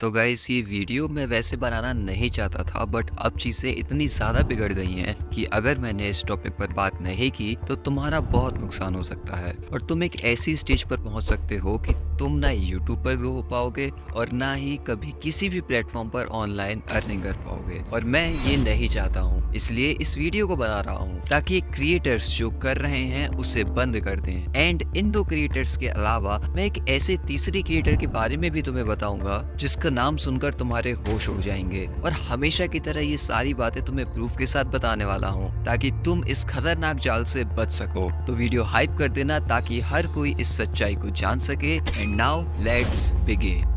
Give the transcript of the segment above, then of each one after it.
तो गाइस ये वीडियो मैं वैसे बनाना नहीं चाहता था, बट अब चीज़ें इतनी ज़्यादा बिगड़ गई हैं कि अगर मैंने इस टॉपिक पर बात नहीं की तो तुम्हारा बहुत नुकसान हो सकता है और तुम एक ऐसी स्टेज पर पहुंच सकते हो कि तुम ना यूट्यूब पर ग्रो हो पाओगे और ना ही कभी किसी भी प्लेटफॉर्म पर ऑनलाइन अर्निंग कर पाओगे। और मैं ये नहीं चाहता हूँ, इसलिए इस वीडियो को बना रहा हूँ ताकि क्रिएटर्स जो कर रहे हैं उसे बंद कर दें। एंड इन दो क्रिएटर्स के अलावा मैं एक ऐसे तीसरी क्रिएटर के बारे में भी तुम्हें बताऊंगा जिसका नाम सुनकर तुम्हारे होश उड़ जाएंगे। और हमेशा की तरह ये सारी बातें तुम्हें प्रूफ के साथ बताने वाला हूँ ताकि तुम इस खतरनाक जाल से बच सको। तो वीडियो हाइप कर देना ताकि हर कोई इस सच्चाई को जान सके। And now let's begin.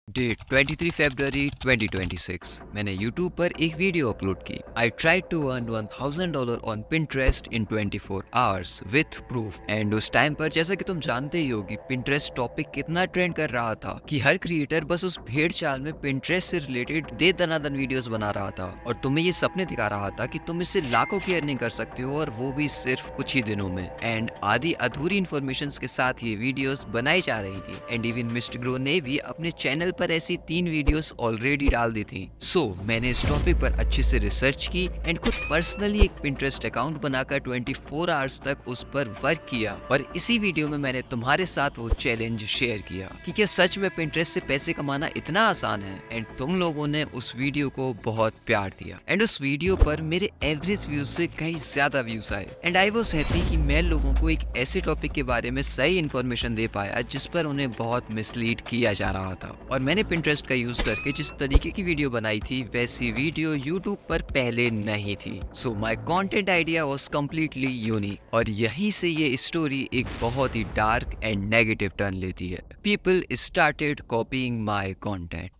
Date 23 फरवरी 2026। मैंने YouTube पर एक वीडियो अपलोड की। I tried to earn $1000 on Pinterest in 24 hours with proof। And उस टाइम पर जैसा कि तुम जानते ही हो कि Pinterest टॉपिक कितना ट्रेंड कर रहा था कि हर क्रिएटर बस उस भेड़ चाल में Pinterest से रिलेटेड दे दनादन वीडियोस बना रहा था और तुम्हें ये सपने दिखा रहा था कि तुम इससे लाखों की अर्निंग कर सकते हो और वो भी सिर्फ कुछ ही दिनों में। एंड आधी अधूरी इन्फॉर्मेशन के साथ ये वीडियोस बनाई जा रही थी। एंड इवन मिस्टर ग्रो ने भी अपने चैनल पर ऐसी 3 वीडियोस ऑलरेडी डाल दी थी। सो मैंने इस टॉपिक पर अच्छे से रिसर्च की एंड खुद पर्सनली एक Pinterest अकाउंट बनाकर 24 आवर्स तक उस पर वर्क किया। और इसी वीडियो में मैंने तुम्हारे साथ वो चैलेंज शेयर किया कि क्या सच में Pinterest से पैसे कमाना इतना आसान है। एंड तुम लोगों ने उस वीडियो को बहुत प्यार दिया एंड उस वीडियो पर मेरे एवरेज व्यूज से कहीं ज्यादा व्यूज आए। एंड आई वाज हैप्पी कि मैं लोगों को एक ऐसे टॉपिक के बारे में सही इन्फॉर्मेशन दे पाया जिस पर उन्हें बहुत मिसलीड किया जा रहा था। और मैंने Pinterest का यूज करके जिस तरीके की वीडियो बनाई थी वैसी वीडियो YouTube पर पहले नहीं थी। So my content idea was completely unique और यहीं से ये स्टोरी एक बहुत ही डार्क एंड नेगेटिव टर्न लेती है। People started copying my content.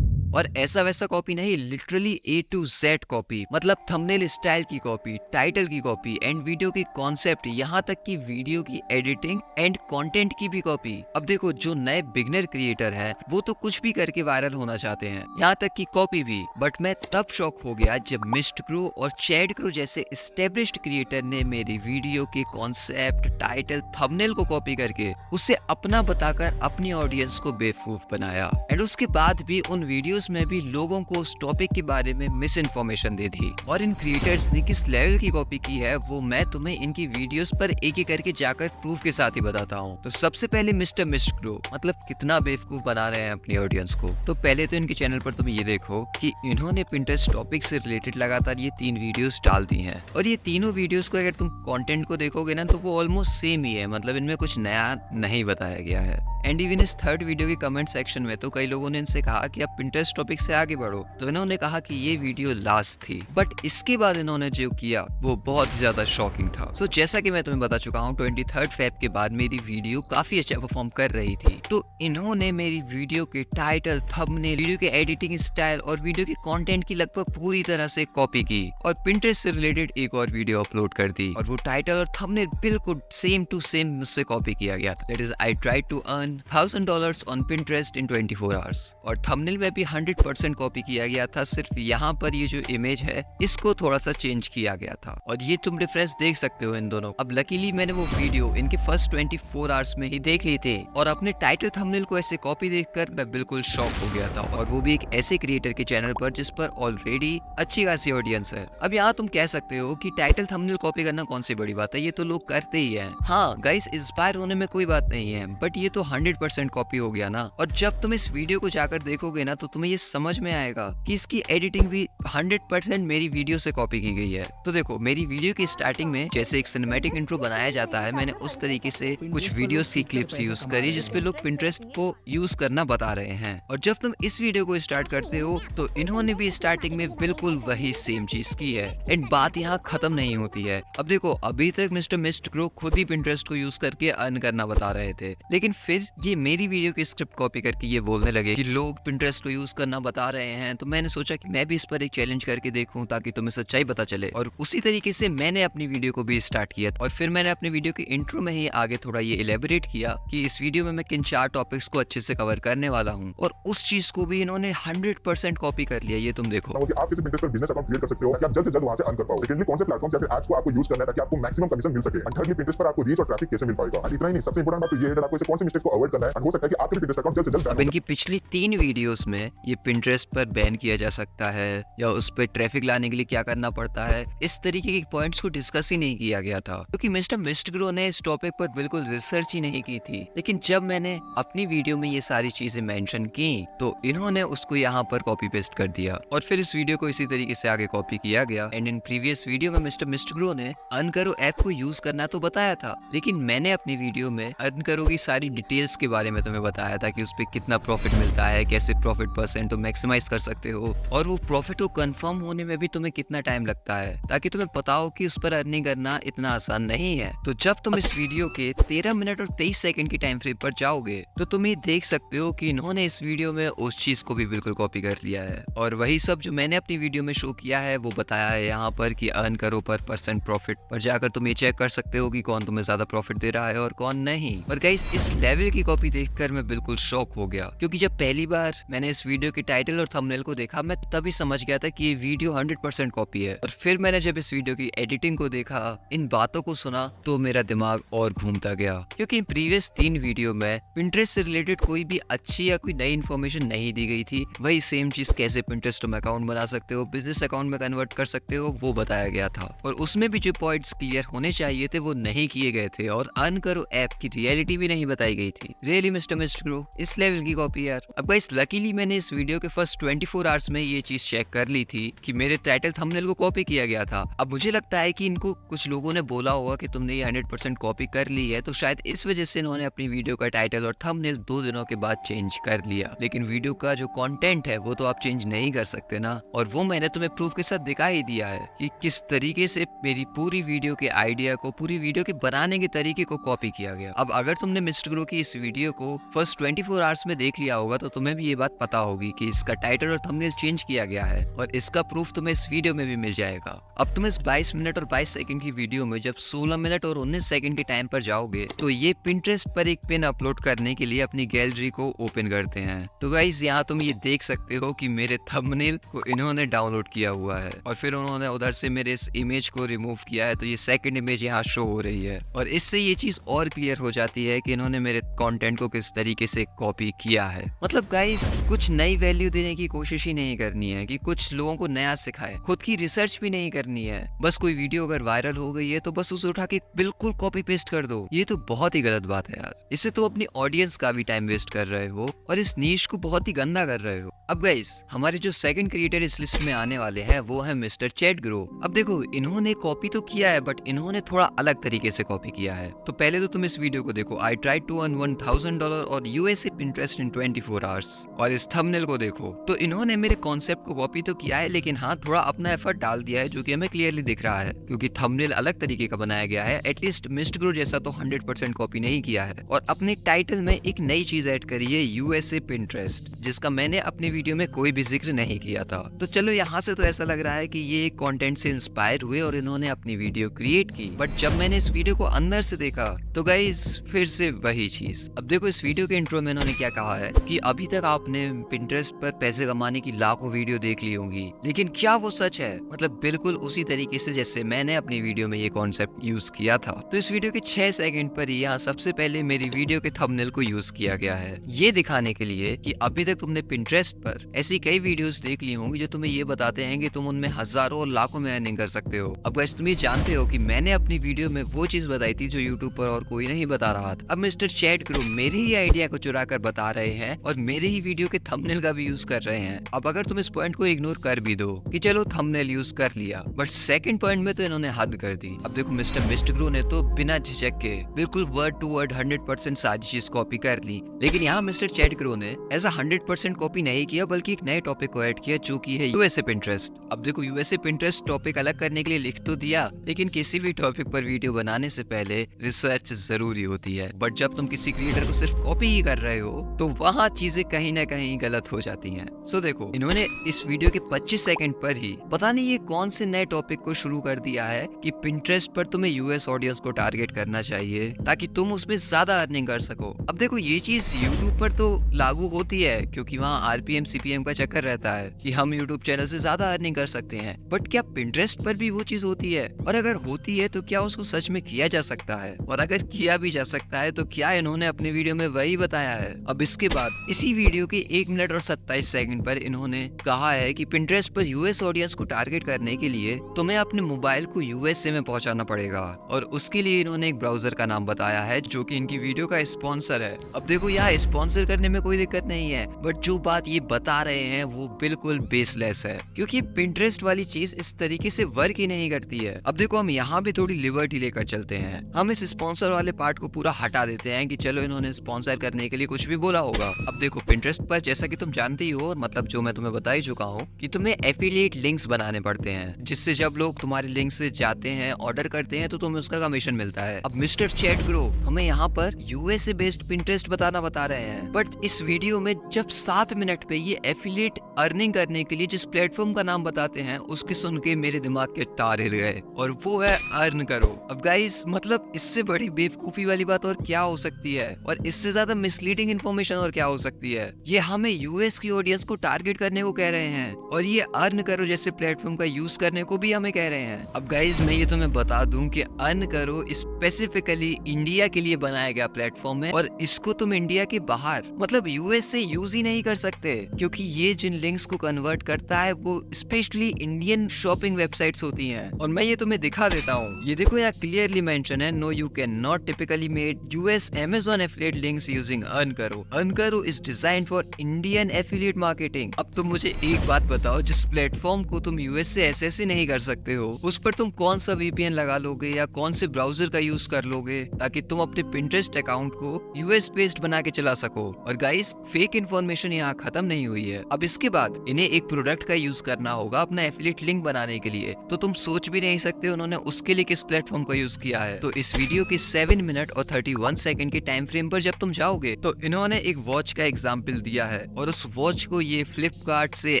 और ऐसा वैसा कॉपी नहीं, literally A to Z copy, मतलब थंबनेल स्टाइल की कॉपी, टाइटल की कॉपी एंड वीडियो की कॉन्सेप्ट, यहाँ तक कि वीडियो की एडिटिंग एंड कंटेंट की भी कॉपी। अब देखो जो नए बिगनर क्रिएटर है वो तो कुछ भी करके वायरल होना चाहते हैं, यहाँ तक कि कॉपी भी। बट मैं तब शॉक हो गया जब मिस्टर क्रो और चैड क्रो जैसे एस्टेब्लिश्ड क्रिएटर ने मेरी वीडियो के कॉन्सेप्ट, टाइटल, थंबनेल को कॉपी करके उसे अपना बताकर अपनी ऑडियंस को बेवकूफ बनाया। एंड उसके बाद भी उन वीडियोस में भी लोगों को उस टॉपिक के बारे में मिस इन्फॉर्मेशन दे दी। और इन क्रिएटर्स ने किस लेवल की कॉपी की है वो मैं तुम्हें इनकी वीडियोस पर एक एक करके जाकर प्रूफ के साथ ही बताता हूँ। तो सबसे पहले मिस्टर क्रो, मतलब कितना बेवकूफ बना रहे हैं अपनी ऑडियंस को। तो पहले तो इनके चैनल पर तुम ये देखो कि इन्होंने Pinterest टॉपिक से रिलेटेड लगातार ये 3 वीडियोस डाल दी हैं। और ये तीनों वीडियोस को अगर तुम कंटेंट को देखोगे ना तो वो ऑलमोस्ट सेम ही है, मतलब इनमें कुछ नया नहीं बताया गया है। एंड इवन इस थर्ड वीडियो के कमेंट सेक्शन में तो कई लोगों ने इनसे कहा कि आप Pinterest टॉपिक से आगे बढ़ो, तो इन्होंने कहा कि ये वीडियो लास्ट थी। बट इसके बाद इन्होंने जो किया वो बहुत ज्यादा शॉकिंग था। सो जैसा कि मैं तुम्हें बता चुका हूँ 23 फेब के बाद मेरी वीडियो काफी अच्छा परफॉर्म कर रही थी, तो इन्होंने मेरी वीडियो के टाइटल, थंबनेल, वीडियो के एडिटिंग स्टाइल और वीडियो के कंटेंट की लगभग पूरी तरह से कॉपी की और Pinterest से रिलेटेड एक और वीडियो अपलोड कर दी और वो टाइटल और थंबनेल बिल्कुल सेम टू सेम मुझसे कॉपी किया गया। That is I tried to earn $1000 on Pinterest in 24 hours। और थंबनेल में भी 100% कॉपी किया गया था, सिर्फ यहाँ पर ये जो इमेज है इसको थोड़ा सा चेंज किया गया था और ये तुम डिफरेंस देख सकते हो इन दोनों। अब लकीली मैंने वो वीडियो इनके फर्स्ट 24 आवर्स में ही देख ली थी और अपने टाइटल थंबनेल को ऐसे कॉपी देखकर मैं बिल्कुल शॉक हो गया था, और वो भी एक ऐसे क्रिएटर के चैनल पर जिस पर ऑलरेडी अच्छी खासी ऑडियंस है। अब यहाँ तुम कह सकते हो कि टाइटल थंबनेल कॉपी करना कौन सी बड़ी बात है, ये तो लोग करते ही है। हाँ गाइस, इंस्पायर होने में कोई बात नहीं है, बट ये तो 100% कॉपी हो गया ना। और जब तुम इस वीडियो को जाकर देखोगे ना तो तुम्हें ये समझ में आएगा कि इसकी एडिटिंग भी 100% मेरी वीडियो से कॉपी की गई है। तो देखो मेरी वीडियो की स्टार्टिंग में जैसे एक सिनेमैटिक इंट्रो बनाया जाता है, मैंने उस तरीके से कुछ वीडियोस की क्लिप्स यूज करी जिसपे लोग Pinterest को यूज करना बता रहे हैं। और जब तुम इस वीडियो को स्टार्ट करते हो तो इन्होंने भी स्टार्टिंग में बिल्कुल वही सेम चीज की है। एंड बात यहाँ खत्म नहीं होती है। अब देखो अभी तक मिस्टर ग्रो खुद ही Pinterest को यूज करके अर्न करना बता रहे थे, लेकिन फिर ये मेरी वीडियो की स्क्रिप्ट कॉपी करके ये बोलने लगे कि लोग Pinterest को यूज करना बता रहे हैं। तो मैंने सोचा कि मैं भी इस पर एक चैलेंज करके देखूं ताकि तुम्हें सच्चाई पता चले, और उसी तरीके से मैंने अपनी वीडियो को भी स्टार्ट किया। और फिर मैंने अपनी वीडियो के इंट्रो में ही आगे थोड़ा ये इलेबोरेट किया कि इस वीडियो में मैं किन 4 टॉपिक्स को अच्छे से कवर करने वाला हूँ, और उस चीज को भी इन्होंने 100% कॉपी कर लिया। ये तुम देखो। आप किसी Pinterest पर बिजनेस अकाउंट क्रिएट कर सकते हो ताकि आप जल्द से जल्द वहां से अर्न कर पाओ। सेकंडली, कौन से प्लेटफॉर्म्स या फिर एड्स को आपको यूज करना है ताकि आपको मैक्सिमम कमीशन मिल सके। एंड थर्डली, Pinterest पर आपको रीच और ट्रैफिक कैसे मिल पाएगा। इतना ही नहीं, सबसे इंपॉर्टेंट बात तो ये है आपको इसे कौन से मिस्टेक्स को अवॉइड करना है। हो सकता है कि आपके Pinterest अकाउंट जल्द से जल्द अब इनकी पिछली 3 वीडियोस में ये Pinterest पर बैन किया जा सकता है या उस पर ट्रैफिक लाने के लिए क्या करना पड़ता है, इस तरीके के पॉइंट्स को डिस्कस ही नहीं किया गया था, क्योंकि मिस्टर मिस्टग्रो ने इस टॉपिक पर बिल्कुल रिसर्च ही नहीं की थी। लेकिन जब मैंने अपनी वीडियो में ये सारी चीजें मेंशन की तो इन्होंने उसको यहाँ पर कॉपी पेस्ट कर दिया, और फिर इस वीडियो को इसी तरीके से आगे कॉपी किया गया। एंड इन प्रीवियस वीडियो में मिस्टर मिस्टग्रो ने अर्न करो ऐप को यूज करना तो बताया था, लेकिन मैंने अपनी वीडियो में अर्न करो की सारी डिटेल्स के बारे में तुम्हें बताया था कि उस पर कितना प्रॉफिट मिलता है, कैसे प्रॉफिट परसेंट तुम मैक्सिमाइज कर सकते हो, और वो प्रॉफिट को कंफर्म होने में भी तुम्हें कितना टाइम लगता है, ताकि तुम्हें पता हो कि उस पर अर्निंग करना इतना आसान नहीं है। तो जब तुम इस वीडियो के 13 मिनट और 23 सेकंड की टाइम फ्रेम पर जाओगे तो तुम ये देख सकते हो कि इन्होंने इस वीडियो में उस चीज को भी बिल्कुल कॉपी कर लिया है, और वही सब जो मैंने अपनी वीडियो में शो किया है वो बताया है यहाँ पर कि अर्न करो पर परसेंट प्रॉफिट पर जाकर तुम ये चेक कर सकते हो कि कौन तुम्हें ज्यादा प्रॉफिट दे रहा है और कौन नहीं। और गाइस, इस लेवल की कॉपी देखकर मैं बिल्कुल शॉक हो गया, क्योंकि जब पहली बार मैंने इस वीडियो के टाइटल और थंबनेल को देखा मैं तभी समझ गया था कि ये वीडियो 100% कॉपी है। और फिर मैंने जब इस वीडियो की एडिटिंग को देखा, इन बातों को सुना, तो मेरा दिमाग और घूमता गया, क्योंकि इन प्रीवियस 3 वीडियो में Pinterest से रिलेटेड कोई भी अच्छी या कोई नई इन्फॉर्मेशन नहीं दी गई थी। वही सेम चीज कैसे Pinterest तुम अकाउंट बना सकते हो, बिजनेस अकाउंट में कन्वर्ट कर सकते हो, वो बताया गया था। और उसमें भी जो पॉइंट्स क्लियर होने चाहिए थे वो नहीं किए गए थे, और अर्न करो ऐप की रियलिटी भी नहीं बताई गई थी। रियली मिस्टर मिस्टग्रो, इस लेवल की कॉपी यार। अब गाइस, लकीली मैंने इस वीडियो के फर्स्ट 24 आवर्स में ये चीज चेक कर ली थी कि मेरे टाइटल थंबनेल को कॉपी किया गया था। अब मुझे लगता है कि इनको कुछ लोगों ने बोला होगा कि तुमने ये 100% कॉपी कर ली है, तो शायद इस वजह से इन्होंने अपनी वीडियो का टाइटल और थंबनेल 2 दिनों के बाद चेंज कर लिया। लेकिन वीडियो का जो कंटेंट है वो तो आप चेंज नहीं कर सकते ना, और वो मैंने तुम्हें प्रूफ के साथ दिखा ही दिया है कि किस तरीके से मेरी पूरी वीडियो के आइडिया को, पूरी वीडियो के बनाने के तरीके को कॉपी किया गया। अब अगर तुमने मिस्टग्रो की इस वीडियो को फर्स्ट 24 आवर्स में देख लिया होगा तो तुम्हें भी ये बात पता होगी कि इसका टाइटल और थंबनेल चेंज किया गया है, और इसका प्रूफ तुम्हें इस वीडियो में भी मिल जाएगा। अब तुम इस 22 मिनट और 22 सेकंड की वीडियो में जब 16 मिनट और 19 सेकंड के टाइम पर जाओगे तो ये Pinterest पर एक पिन अपलोड करने के लिए अपनी गैलरी को ओपन करते हैं। तो गाइस, यहाँ तुम ये देख सकते हो कि मेरे थंबनेल को इन्होंने डाउनलोड किया हुआ है, और फिर उन्होंने उधर से मेरे इस इमेज को रिमूव किया है, तो ये सेकंड इमेज यहाँ शो हो रही है। और इससे ये चीज और क्लियर हो जाती है कि इन्होंने मेरे कंटेंट को किस तरीके से कॉपी किया है। मतलब गाइस, कुछ नई वैल्यू देने की कोशिश ही नहीं करनी है कि कुछ लोगों को नया सिखाए, खुद की रिसर्च भी नहीं करनी है। बस कोई वीडियो अगर वायरल हो गई है तो बस उसे उठा के बिल्कुल कॉपी पेस्ट कर दो। ये तो बहुत ही गलत बात है यार। इससे तो अपनी ऑडियंस का भी टाइम वेस्ट कर रहे हो और इस नीश को बहुत ही गंदा कर रहे हो। अब गाइस, हमारे जो सेकंड क्रिएटर इस लिस्ट में आने वाले हैं वो है मिस्टर चैट ग्रो। अब देखो, इन्होंने कॉपी तो किया है बट इन्होंने थोड़ा अलग तरीके से कॉपी किया है। तो पहले तो तुम इस वीडियो को देखो, आई ट्राइड टू अर्न $1000 और USA Pinterest in 24 hours, और इस थंबनेल को देखो। तो इन्होंने मेरे कॉन्सेप्ट को कॉपी तो किया है, लेकिन हाँ, थोड़ा अपना एफर्ट डाल दिया है, जो कि हमें क्लियरली दिख रहा है, क्योंकि थंबनेल अलग तरीके का बनाया गया है। एटलीस्ट मिस्टर ग्रो जैसा तो 100% कॉपी नहीं किया है, और अपने टाइटल में एक नई चीज ऐड करी है, USA Pinterest, जिसका मैंने अपनी वीडियो में कोई भी जिक्र नहीं किया था। तो चलो, यहाँ से तो ऐसा लग रहा है कि ये एक कंटेंट से इंस्पायर हुए और इन्होंने अपनी वीडियो क्रिएट की। बट जब मैंने इस वीडियो को अंदर से देखा तो गाइस, फिर से वही चीज। अब देखो, इस वीडियो के इंट्रो में इन्होंने क्या कहा है कि अभी तक आपने Pinterest पर पैसे कमाने की लाखों वीडियो देख ली होंगी, लेकिन क्या वो सच है? मतलब बिल्कुल उसी तरीके से जैसे मैंने अपनी वीडियो में ये कॉन्सेप्ट यूज किया था। तो इस वीडियो के 6 सेकंड पर ही यहाँ सबसे पहले मेरी वीडियो के थंबनेल को यूज किया गया है, ये दिखाने के लिए कि अभी तक तुमने Pinterest पर ऐसी कई वीडियोस देख ली होंगी जो तुम्हें ये बताते हैं कि तुम उनमें हजारों और लाखों में अर्निंग कर सकते हो। अब गाइस, तुम ये जानते हो कि मैंने अपनी वीडियो में वो चीज बताई थी जो यूट्यूब पर और कोई नहीं बता रहा था। अब मिस्टर चैट ग्रो मेरे ही आइडिया को चुरा कर बता रहे हैं और मेरे ही वीडियो के थंबनेल का भी यूज कर रहे हैं। अब अगर तुम इस पॉइंट को इग्नोर कर भी दो कि चलो थंबनेल यूज कर लिया, बट सेकंड पॉइंट में तो इन्होंने हद कर दी। अब देखो, मिस्टर ग्रो ने तो बिना झिझक के बिल्कुल वर्ड टू वर्ड 100% सारी चीज कॉपी कर ली, लेकिन यहाँ मिस्टर चैट ग्रो ने ऐसा 100% कॉपी नहीं किया, बल्कि एक नए टॉपिक को ऐड किया जो कि है USA Pinterest। अब देखो, USA Pinterest टॉपिक अलग करने के लिए लिख तो दिया, लेकिन किसी भी टॉपिक पर वीडियो बनाने से पहले रिसर्च जरूरी होती है। बट जब तुम किसी क्रिएटर को सिर्फ कॉपी ही कर रहे हो तो वहाँ चीजें कहीं ना कहीं गलत हो जाती हैं। सो देखो, इन्होंने इस वीडियो के 25 सेकंड पर ही पता नहीं ये कौन से नए टॉपिक को शुरू कर दिया है कि Pinterest पर तुम्हें US ऑडियंस को टारगेट करना चाहिए ताकि तुम उसमें ज्यादा अर्निंग कर सको। अब देखो, देखो ये चीज YouTube पर तो लागू होती है क्योंकि वहाँ RPM CPM का चक्कर रहता है कि हम YouTube चैनल से ज्यादा अर्निंग कर सकते हैं। बट क्या Pinterest पर भी वो चीज होती है? और अगर होती है तो क्या उसको सच में किया जा सकता है? और अगर किया भी जा सकता है तो क्या इन्होंने अपने वीडियो में वही बताया है? अब इसके बाद इसी वीडियो के 1 मिनट और 27 सेकंड पर इन्होंने कहा है कि Pinterest पर US ऑडियंस को टारगेट करने के लिए तुम्हें अपने मोबाइल को USA में पहुंचाना पड़ेगा और उसके लिए इन्होंने एक ब्राउजर का नाम बताया है जो कि इनकी वीडियो का स्पॉन्सर है। अब देखो यहाँ स्पॉन्सर करने में कोई दिक्कत नहीं है, बट जो बात ये बता रहे हैं वो बिल्कुल बेसलेस है क्योंकि Pinterest वाली चीज इस तरीके से वर्क ही नहीं करती है। अब देखो हम यहाँ पे थोड़ी लिबर्टी लेकर चलते हैं, हम इस स्पॉन्सर वाले पार्ट को पूरा हटा देते हैं कि चलो इन्होंने स्पॉन्सर करने के लिए कुछ भी बोला होगा। अब देखो Pinterest पर जैसा कि तुम जानते ही हो, मतलब जो मैं तुम्हें बता ही चुका हूँ कि तुम्हें एफिलिएट लिंक्स बनाने पड़ते हैं जिससे जब लोग तुम्हारे लिंक से जाते हैं, ऑर्डर करते हैं तो तुम्हें उसका कमीशन मिलता है। अब मिस्टर चैट ग्रो हमें यहाँ पर USA बेस्ड Pinterest बताना बता रहे हैं, बट इस वीडियो में जब 7 मिनट पे ये एफिलिएट अर्निंग करने के लिए जिस प्लेटफॉर्म का नाम बताते हैं उसके सुन के मेरे दिमाग के तार हिल गए और वो है अर्न करो। अब गाइस मतलब इससे बड़ी बेवकूफी वाली बात और क्या हो सकती है, और इससे ज्यादा मिसलीडिंग इन्फॉर्मेशन और क्या हो सकती है। ये हमें US की ऑडियंस को टारगेट करने को कह रहे हैं और ये अर्न करो जैसे प्लेटफॉर्म का यूज करने को भी हमें कह रहे हैं। अब गाइस मैं ये तुम्हें बता दूं कि अर्न करो स्पेसिफिकली इंडिया के लिए बनाया गया प्लेटफॉर्म है और इसको तुम इंडिया के बाहर मतलब US से यूज ही नहीं कर सकते क्योंकि ये जिन लिंक्स को कन्वर्ट करता है वो स्पेशली इंडियन शॉपिंग वेबसाइट्स होती हैं। और मैं ये तुम्हें दिखा देता हूँ, ये देखो यहाँ क्लियरली मेंशन है no you can not typically made US Amazon affiliate links using earn करो। अर्न करो is design for Indian affiliate marketing. अब तुम मुझे एक बात बताओ, जिस प्लेटफॉर्म को तुम US से ऐसे नहीं कर सकते हो उस पर तुम कौन सा VPN लगा लोगे या कौन से ब्राउजर का यूज कर लोगे ताकि तुम अपने Pinterest अकाउंट को US बेस्ड बना के चला सको। और गाइस फेक इन्फॉर्मेशन यहाँ खत्म नहीं हुई है, अब इसके बाद इन्हें एक प्रोडक्ट का यूज करना होगा अपना एफिलिएट लिंक बनाने के लिए, तो तुम सोच भी नहीं सकते उन्होंने उसके लिए किस प्लेटफॉर्म का यूज किया है। तो इस वीडियो के 7 मिनट और 31 सेकंड के टाइम फ्रेम पर जब तुम जाओगे तो इन्होंने एक वॉच का एग्जाम्पल दिया है और उस वॉच को ये फ्लिपकार्ट से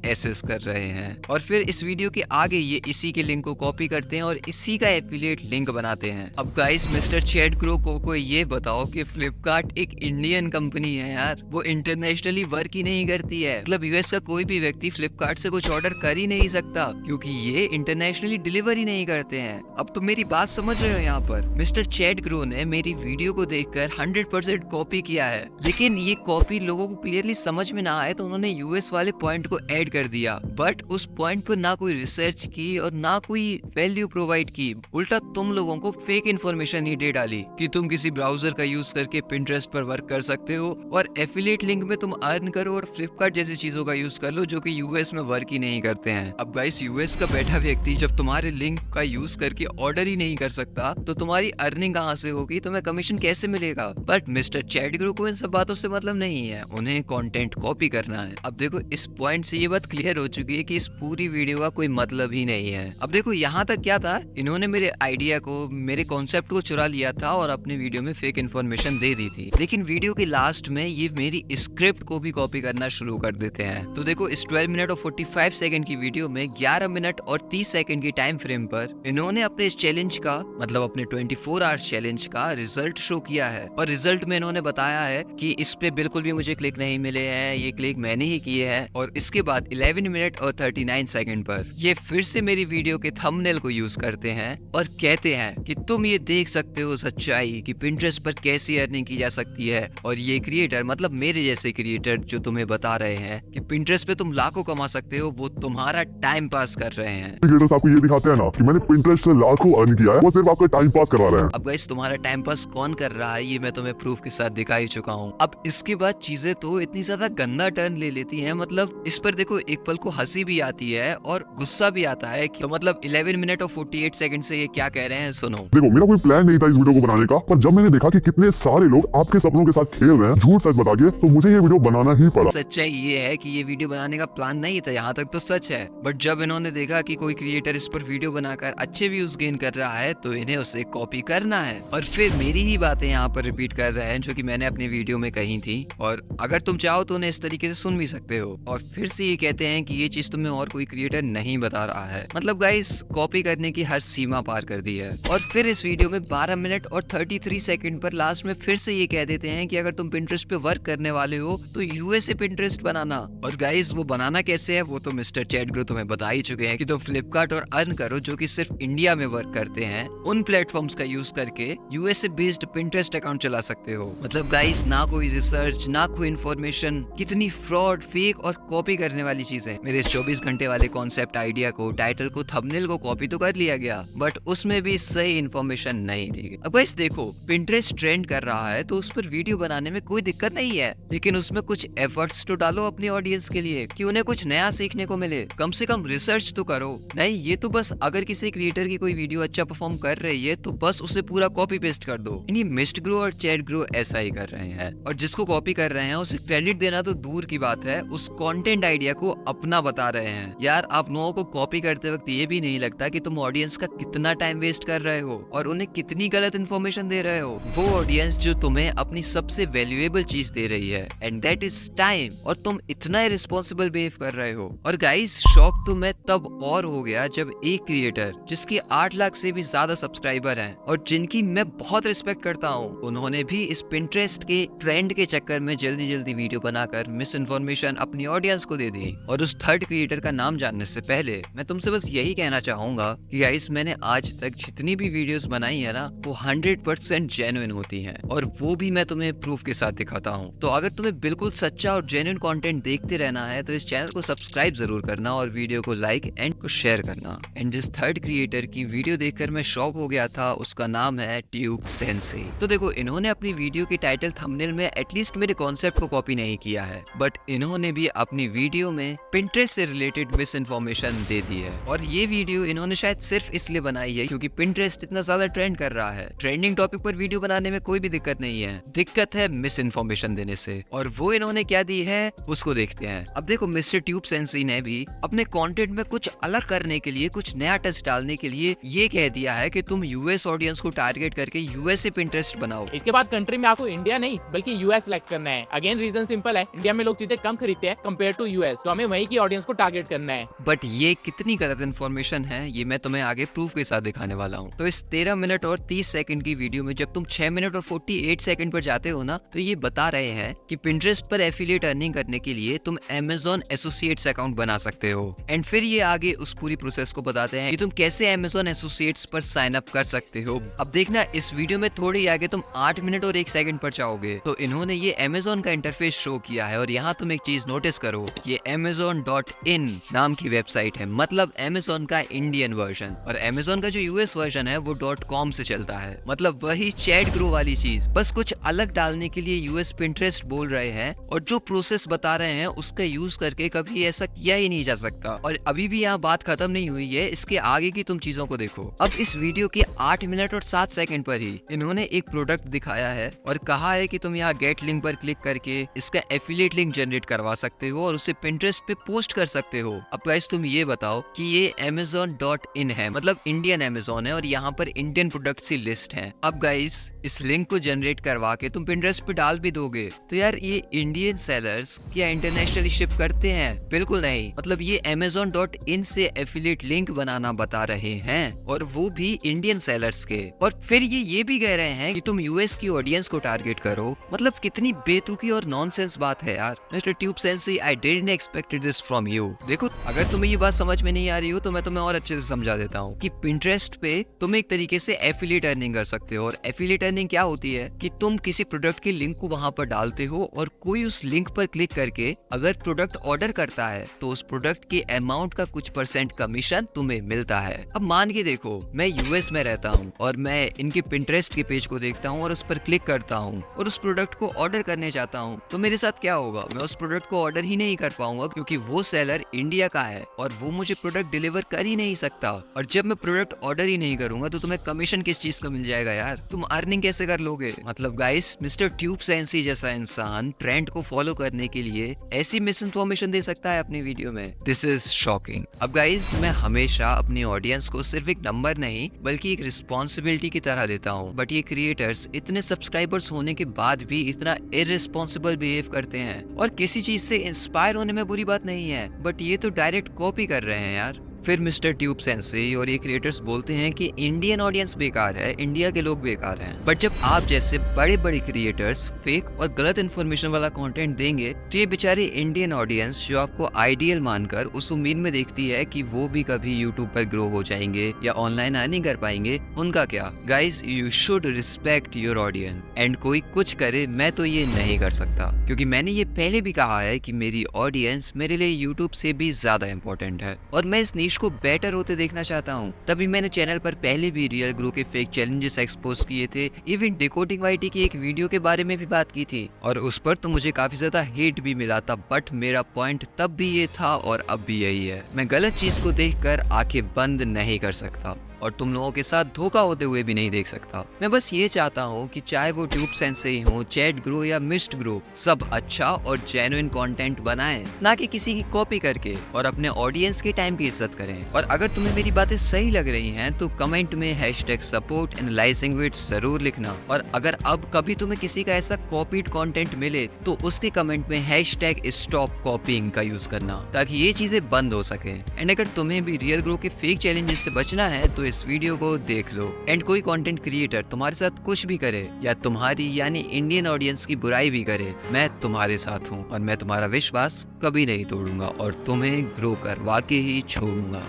एसेस कर रहे हैं और फिर इस वीडियो के आगे ये इसी के लिंक को कॉपी करते हैं और इसी का एफिलिएट लिंक बनाते हैं। अब गाइस मिस्टर चैट ग्रो को ये बताओ कि फ्लिपकार्ट एक इंडियन कंपनी है यार, वो इंटरनेशनली वर्क ही नहीं करती है। मतलब US का कोई भी व्यक्ति फ्लिपकार्ट से कुछ ऑर्डर कर ही नहीं सकता क्योंकि ये इंटरनेशनली डिलीवर ही नहीं करते हैं। अब तुम मेरी बात समझ रहे हो, यहाँ पर मिस्टर चैट ग्रो ने मेरी वीडियो को देखकर 100% कॉपी किया है, लेकिन ये कॉपी लोगों को क्लियरली समझ में ना आए तो उन्होंने US वाले पॉइंट को ऐड कर दिया, बट उस पॉइंट पर ना कोई रिसर्च की और ना कोई वैल्यू प्रोवाइड की, उल्टा तुम लोगों को फेक इन्फॉर्मेशन ही दे डाली कि तुम किसी ब्राउजर का यूज करके Pinterest पर वर्क कर सकते हो और एफिलिएट लिंक में तुम अर्न करो और फ्लिपकार्ट जैसी चीजों का यूज कर लो जो कि US में वर्क ही नहीं करते हैं। अब गाइस US का बैठा व्यक्ति जब तुम्हारे लिंक का यूज करके ऑर्डर ही नहीं कर सकता तो तुम्हारी अर्निंग कहाँ से होगी, तुम्हें कमीशन कैसे मिलेगा। बट मिस्टर चैट ग्रो को इन सब बातों से मतलब नहीं है, उन्हें कंटेंट कॉपी करना है। अब देखो इस पॉइंट से ये बात क्लियर हो चुकी है कि इस पूरी वीडियो का कोई मतलब ही नहीं है। अब देखो यहाँ तक क्या था, इन्होंने मेरे आइडिया को, मेरे कॉन्सेप्ट को चुरा लिया था और अपने वीडियो में फेक इन्फॉर्मेशन दे दी थी, लेकिन वीडियो के लास्ट में ये मेरी स्क्रिप्ट को भी कॉपी करना शुरू कर देते हैं। तो देखो इस 12 मिनट और 45 सेकंड की वीडियो में 11 मिनट और 30 सेकंड की टाइम फ्रेम पर इन्होंने अपने इस चैलेंज का मतलब अपने 24 आवर्स चैलेंज का रिजल्ट शो किया है और रिजल्ट में इन्होंने बताया है कि इस पे बिल्कुल भी मुझे क्लिक नहीं मिले हैं, ये क्लिक मैंने ही किए हैं। और इसके बाद 11 मिनट और 39 सेकंड पर ये फिर से मेरी वीडियो के थंबनेल को यूज करते हैं और कहते हैं कि तुम ये देख सकते हो सच्चाई कि Pinterest पर कैसी अर्निंग की जा सकती है। और ये क्रिएटर मतलब मेरे जैसे क्रिएटर जो तुम्हें बता रहे हैं कि Pinterest पे तुम लाखों कमा सकते हो, वो तुम्हारा टाइम पास कर रहे हैं। क्रिएटर्स आपको ये दिखाते हैं ना कि मैंने Pinterest से लाखों अर्न किया है, वो सिर्फ आपका टाइम पास करवा रहे हैं। अब गाइस तुम्हारा टाइम पास कौन कर रहा है ये मैं तुम्हें प्रूफ के साथ दिखा ही चुका हूँ। अब इसके बाद चीजें तो इतनी ज्यादा गंदा टर्न ले लेती हैं, मतलब इस पर देखो एक पल को हंसी भी आती है और गुस्सा भी आता है कि तो मतलब 11 मिनट और 48 सेकंड से ये क्या कह रहे हैं सुनो। देखो मेरा कोई प्लान नहीं था इस वीडियो को बनाने का, पर जब मैंने देखा कि कितने सारे लोग आपके सपनों के साथ खेल रहे हैं झूठ सच बता के, तो मुझे ये वीडियो बनाना ही पड़ा। सच्चाई ये है कि ये वीडियो बनाने का प्लान नहीं था, यहाँ तक तो सच है, बट जब इन्होंने देखा कि कोई क्रिएटर इस पर वीडियो बनाकर अच्छे व्यूज गेन कर रहा है तो इन्हें उसे कॉपी करना है और फिर मेरी ही बातें यहाँ पर रिपीट कर रहे हैं जो कि मैंने अपनी वीडियो में कही थी। और अगर तुम चाहो तो उन्हें इस तरीके से सुन भी सकते हो। और फिर से ये कहते हैं कि ये चीज तुम्हें और कोई क्रिएटर नहीं बता रहा है। मतलब गाइस कॉपी करने की हर सीमा पार कर दी है। और फिर इस वीडियो में 12 मिनट और 33 सेकंड पर लास्ट में फिर से ये कह देते हैं कि अगर तुम पिंटरेस्ट पे वर्क करने वाले हो तो यूएसए पिंटरेस्ट बनाना। और गाइस वो बनाना कैसे है वो तो मिस्टर चैट ग्रो तुम्हें बता ही चुके हैं कि तुम फ्लिपकार्ट और अर्न करो जो कि सिर्फ इंडिया में वर्क करते हैं, उन प्लेटफॉर्म्स का यूज करके यूएसए बेस्ड पिंटरेस्ट अकाउंट चला सकते हो। मतलब गाइस ना कोई रिसर्च ना कोई इन्फॉर्मेशन, कितनी फ्रॉड, फेक और कॉपी करने वाली चीजें। मेरे इस 24 घंटे वाले कॉन्सेप्ट आइडिया को, टाइटल को, थंबनेल को कॉपी तो कर लिया गया बट उसमें भी सही इन्फॉर्मेशन नहीं थी। अब गाइस देखो, पिंटरेस्ट ट्रेंड कर रहा है तो उस पर वीडियो बनाने में कोई दिक्कत नहीं है, लेकिन उसमें कुछ एफर्ट्स तो डालो अपनी ऑडियंस के लिए कि उन्हें कुछ नया सीखने को मिले। कम से कम रिसर्च तो करो। नहीं ये तो बस अगर किसी क्रिएटर की कोई वीडियो अच्छा परफॉर्म कर रही है तो बस उसे पूरा कॉपी पेस्ट कर दो। यानी मिस्टर ग्रो और चैट ग्रो ऐसा ही कर रहे हैं, और जिसको कॉपी कर रहे हैं उसे क्रेडिट देना तो दूर की बात है, उस कंटेंट आइडिया को अपना बता रहे हैं। यार आप लोगों को कॉपी करते वक्त ये भी नहीं लगता कि तुम ऑडियंस का कितना टाइम वेस्ट कर रहे हो और उन्हें कितनी गलत इन्फॉर्मेशन दे रहे हो। वो ऑडियंस जो तुम्हें अपनी सबसे वैल्यूएबल चीज दे रही है एंड दैट इज टाइम, और तुम इतना इररिस्पॉन्सिबल बिहेव कर रहे हो। और गाइस शॉक तो मैं तब और हो गया जब एक क्रिएटर जिसके 8 लाख से भी ज्यादा सब्सक्राइबर हैं और जिनकी मैं बहुत रिस्पेक्ट करता हूँ, उन्होंने भी इस पिंटरेस्ट के ट्रेंड के चक्कर में जल्दी जल्दी वीडियो बनाकर मिस इन्फॉर्मेशन अपनी ऑडियंस को दे दी। और उस थर्ड क्रिएटर का नाम जानने से पहले मैं तुमसे बस यही कहना चाहूंगा कि गाइस मैंने आज तक जितनी भी वीडियोस बनाई है ना वो 100% जेन्युइन होती हैं, और वो भी मैं तुम्हें प्रूफ के साथ दिखाता हूँ। तो अगर तुम्हें बिल्कुल सच्चा और जेन्युइन कंटेंट देखते रहना है तो इस चैनल को सब्सक्राइब जरूर करना और वीडियो को लाइक एंड को शेयर करना। एंड जिस थर्ड क्रिएटर की वीडियो देखकर मैं शॉक हो गया था उसका नाम है ट्यूब सेंसी। तो देखो इन्होंने अपनी वीडियो के टाइटल थंबनेल में एटलीस्ट मेरे कॉन्सेप्ट को कॉपी नहीं किया है, बट इन्होंने भी अपनी वीडियो में पिंटरेस्ट से रिलेटेड मिस इन्फॉर्मेशन दे दी है। और ये वीडियो इन्होंने शायद सिर्फ इसलिए बनाई है क्योंकि पिंटरेस्ट इतना ज्यादा ट्रेंड कर रहा है। ट्रेंडिंग टॉपिक पर वीडियो बनाने में कोई भी दिक्कत नहीं है, दिक्कत है मिस इन्फॉर्मेशन देने से। और वो इन्होंने क्या दी है उसको देखते हैं। अब देखो मिस्टर ट्यूब सेंसी ने भी अपने कंटेंट में कुछ अलग करने के लिए, कुछ नया टच डालने के लिए ये कह दिया है कि तुम यूएस ऑडियंस को टारगेट करके यूएसए पिंटरेस्ट बनाओ। इसके बाद कंट्री में आपको इंडिया नहीं बल्कि यूएस सिलेक्ट करना है। अगेन रीजन सिंपल है, इंडिया में लोग चीजें कम खरीदते हैं कंपेयर टू यूएस, तो हमें वहीं की ऑडियंस को टारगेट करना है। बट ये कितनी गलत इन्फॉर्मेशन है ये मैं तुम्हें आगे प्रूफ के साथ दिखाने वाला हूँ। तो इस 13 मिनट और 30 सेकंड की वीडियो में जब तुम 6 मिनट और 48 सेकंड पर जाते हो ना तो ये बता रहे हैं कि पिंटरेस्ट पर एफिलिएट अर्निंग करने के लिए तुम Amazon एसोसिएट्स अकाउंट बना सकते हो। एंड फिर ये आगे उस पूरी प्रोसेस को बताते हैं कि तुम कैसे Amazon एसोसिएट्स पर साइन अप कर सकते हो। अब देखना इस वीडियो में थोड़ी आगे तुम 8 मिनट और 1 सेकंड पर जाओगे तो इन्होंने ये Amazon का इंटरफेस शो किया है, और यहाँ तुम एक चीज नोटिस करो, ये Amazon.in नाम की वेबसाइट है, मतलब Amazon का इंडियन वर्जन, और Amazon का जो यूएस वर्जन है वो .com से चलता है। मतलब वही चैट ग्रो वाली चीज, बस कुछ अलग डालने के लिए यूएस पिंटरेस्ट बोल रहे हैं, और जो प्रोसेस बता रहे हैं उसका यूज करके कभी ऐसा किया ही नहीं जा सकता। और अभी भी यहाँ बात खत्म नहीं हुई है, इसके आगे की तुम चीजों को देखो। अब इस वीडियो के 8 मिनट और 7 सेकंड पर ही इन्होंने एक प्रोडक्ट दिखाया है और कहा है कि तुम यहाँ गेट लिंक पर क्लिक करके इसका एफिलिएट लिंक जनरेट करवा सकते हो और उसे पिंटरेस्ट पे पोस्ट कर सकते हो। अब गाइस तुम ये बताओ कि ये Amazon.in है, मतलब इंडियन Amazon है, और यहाँ पर इंडियन प्रोडक्ट्स की लिस्ट है। अब गाइस इस लिंक को जनरेट करवा के तुम पिंटरेस्ट पे डाल भी दोगे तो यार ये इंडियन सेलर्स क्या इंटरनेशनली शिप करते हैं? बिल्कुल नहीं। मतलब ये Amazon.in से एफिलिएट लिंक बनाना बता रहे हैं, और वो भी इंडियन सेलर्स के। और फिर ये भी कह रहे हैं कि तुम यूएस की ऑडियंस को टारगेट करो। मतलब कितनी बेतुकी और नॉनसेंस बात है यार। Mister tube sensi, I didn't expected this from you. देखो अगर तुम्हें ये बात समझ में नहीं आ रही हो तो मैं तुम्हें और अच्छे से समझा देता हूँ कि पिंटरेस्ट पे तुम एक तरीके से एफिलिएट अर्निंग कर सकते हो। और एफिलिएट अर्निंग क्या होती है कि तुम किसी प्रोडक्ट के लिंक को वहां पर डालते हो और कोई उस लिंक पर क्लिक करके अगर प्रोडक्ट ऑर्डर करता है तो उस प्रोडक्ट के अमाउंट का कुछ % कमीशन तुम्हें मिलता है। अब मान के देखो मैं यूएस में रहता हूँ और मैं इनके पिंटरेस्ट के पेज को देखता हूँ और उस पर क्लिक करता हूँ और उस प्रोडक्ट को ऑर्डर करने चाहता हूँ, तो मेरे साथ क्या होगा? मैं उस प्रोडक्ट को ऑर्डर ही नहीं कर पाऊंगा क्योंकि वो सेलर इंडिया का है और वो मुझे प्रोडक्ट डिलीवर कर ही नहीं सकता। और जब मैं प्रोडक्ट ऑर्डर ही नहीं करूंगा तो तुम्हें कमीशन किस चीज का मिल जाएगा यार? तुम अर्निंग कैसे कर लोगे? मतलब गाइस मिस्टर ट्यूब सेंसी जैसा इंसान ट्रेंड को फॉलो करने के लिए ऐसी मिस इन्फॉर्मेशन दे सकता है अपनी वीडियो में? This is shocking. अब गाइस मैं हमेशा अपनी ऑडियंस को सिर्फ एक नंबर नहीं बल्कि एक रिस्पॉन्सिबिलिटी की तरह लेता हूँ, बट ये क्रिएटर्स इतने सब्सक्राइबर्स होने के बाद भी इतना इररिस्पॉन्सिबल बिहेव करते हैं। और किसी चीज से इंस्पायर होने में बुरी बात नहीं है, बट ये तो डायरेक्ट कॉपी कर रहे हैं यार। फिर मिस्टर ट्यूब सेंसे और ये क्रिएटर्स बोलते हैं कि इंडियन ऑडियंस बेकार है, इंडिया के लोग बेकार हैं। बट जब आप जैसे बड़े बड़े क्रिएटर्स फेक और गलत इन्फॉर्मेशन वाला कंटेंट देंगे तो ये बेचारे इंडियन ऑडियंस जो आपको आइडियल मानकर उस उम्मीद में देखती है कि वो भी कभी यूट्यूब पर ग्रो हो जाएंगे या ऑनलाइन अर्निंग कर पाएंगे, उनका क्या। Guys, you should respect your audience and कोई कुछ करे मैं तो ये नहीं कर सकता, क्योंकि मैंने ये पहले भी कहा है कि मेरी ऑडियंस मेरे लिए यूट्यूब से भी ज्यादा इंपॉर्टेंट है और मैं इस नीश को बेटर होते देखना चाहता हूँ। तभी मैंने चैनल पर पहले भी रियल ग्रो के फेक चैलेंजेस एक्सपोज किए थे, इवन डिकोडिंग वाईटी की एक वीडियो के बारे में भी बात की थी और उस पर तो मुझे काफी ज्यादा हेट भी मिला था। बट मेरा पॉइंट तब भी ये था और अब भी यही है, मैं गलत चीज को देखकर आंखें बंद नहीं कर सकता और तुम लोगों के साथ धोखा होते हुए भी नहीं देख सकता। मैं बस ये चाहता हूँ कि चाहे वो ट्यूब सेंसे ही हो, चैट ग्रो या मिस्ट ग्रो, सब अच्छा और जेन्युइन कंटेंट बनाएं, ना कि किसी की कॉपी करके, और अपने ऑडियंस के टाइम की इज्जत करें। और अगर तुम्हें मेरी बातें सही लग रही हैं तो कमेंट में #support एनालाइजिंग विट्स जरूर लिखना। और अगर अब कभी तुम्हें किसी का ऐसा कॉपीड कंटेंट मिले तो उसके कमेंट में #stop copying का यूज करना, ताकि ये चीजें बंद हो सके। एंड अगर तुम्हें भी रियल ग्रो के फेक चैलेंजेस से बचना है तो इस वीडियो को देख लो। एंड कोई कंटेंट क्रिएटर तुम्हारे साथ कुछ भी करे या तुम्हारी यानी इंडियन ऑडियंस की बुराई भी करे, मैं तुम्हारे साथ हूँ और मैं तुम्हारा विश्वास कभी नहीं तोड़ूंगा और तुम्हें ग्रो करवा के ही छोड़ूंगा।